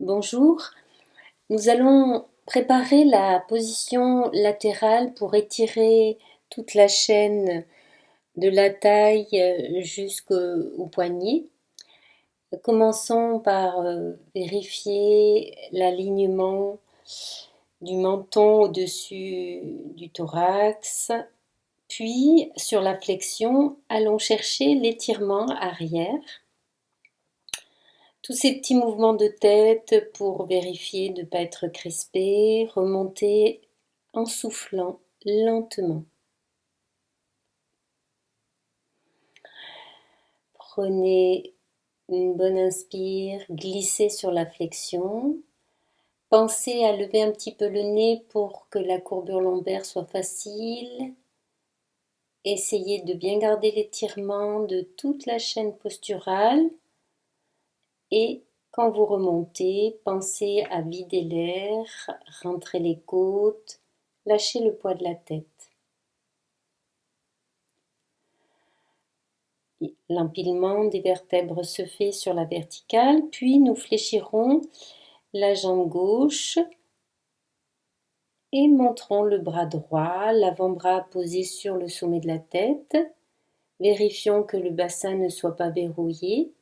Bonjour, nous allons préparer la position latérale pour étirer toute la chaîne de la taille jusqu'au poignet. Commençons par vérifier l'alignement du menton au-dessus du thorax, puis sur la flexion, allons chercher l'étirement arrière. Tous ces petits mouvements de tête pour vérifier de ne pas être crispé, remonter en soufflant lentement. Prenez une bonne inspire, glissez sur la flexion. Pensez à lever un petit peu le nez pour que la courbure lombaire soit facile. Essayez de bien garder l'étirement de toute la chaîne posturale. Et quand vous remontez, pensez à vider l'air, rentrer les côtes, lâchez le poids de la tête. L'empilement des vertèbres se fait sur la verticale, puis nous fléchirons la jambe gauche et montrons le bras droit, l'avant-bras posé sur le sommet de la tête. Vérifions que le bassin ne soit pas verrouillé.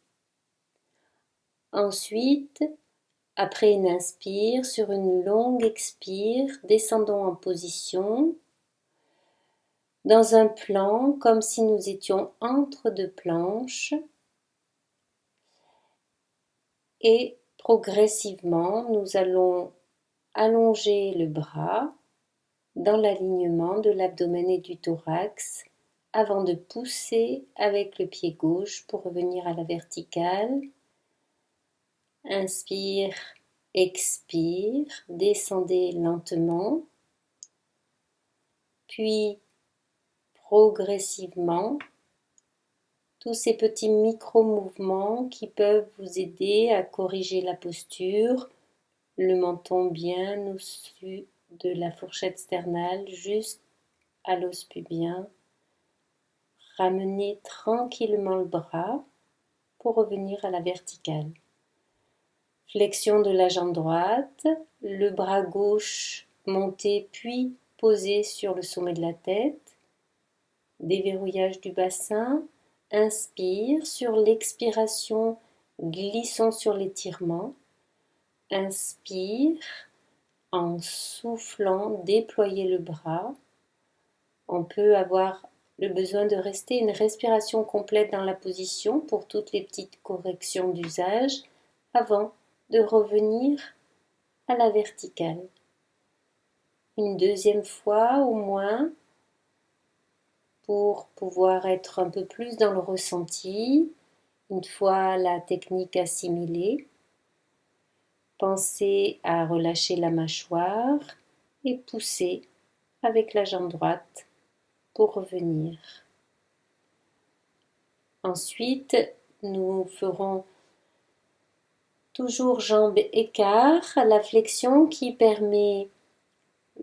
Ensuite, après une inspire, sur une longue expire, descendons en position, dans un plan, comme si nous étions entre deux planches, et progressivement, nous allons allonger le bras dans l'alignement de l'abdomen et du thorax, avant de pousser avec le pied gauche pour revenir à la verticale. Inspire, expire, descendez lentement, puis progressivement, tous ces petits micro-mouvements qui peuvent vous aider à corriger la posture, le menton bien au-dessus de la fourchette sternale jusqu'à l'os pubien. Ramenez tranquillement le bras pour revenir à la verticale. Flexion de la jambe droite, le bras gauche monté puis posé sur le sommet de la tête. Déverrouillage du bassin. Inspire, sur l'expiration, glissons sur l'étirement. Inspire, en soufflant, déployez le bras. On peut avoir le besoin de rester une respiration complète dans la position pour toutes les petites corrections d'usage avant de revenir à la verticale. Une deuxième fois au moins pour pouvoir être un peu plus dans le ressenti. Une fois la technique assimilée, pensez à relâcher la mâchoire et pousser avec la jambe droite pour revenir. Ensuite, nous ferons toujours jambes écart, la flexion qui permet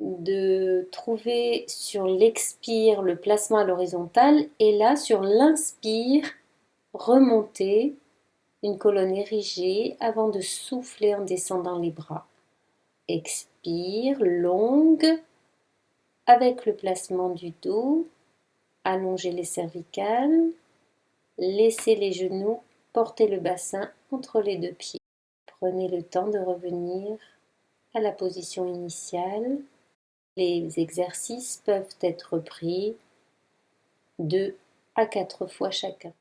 de trouver sur l'expire le placement à l'horizontale et là sur l'inspire, remonter une colonne érigée avant de souffler en descendant les bras. Expire, longue, avec le placement du dos, allongez les cervicales, laissez les genoux porter le bassin entre les deux pieds. Prenez le temps de revenir à la position initiale. Les exercices peuvent être pris 2 à 4 fois chacun.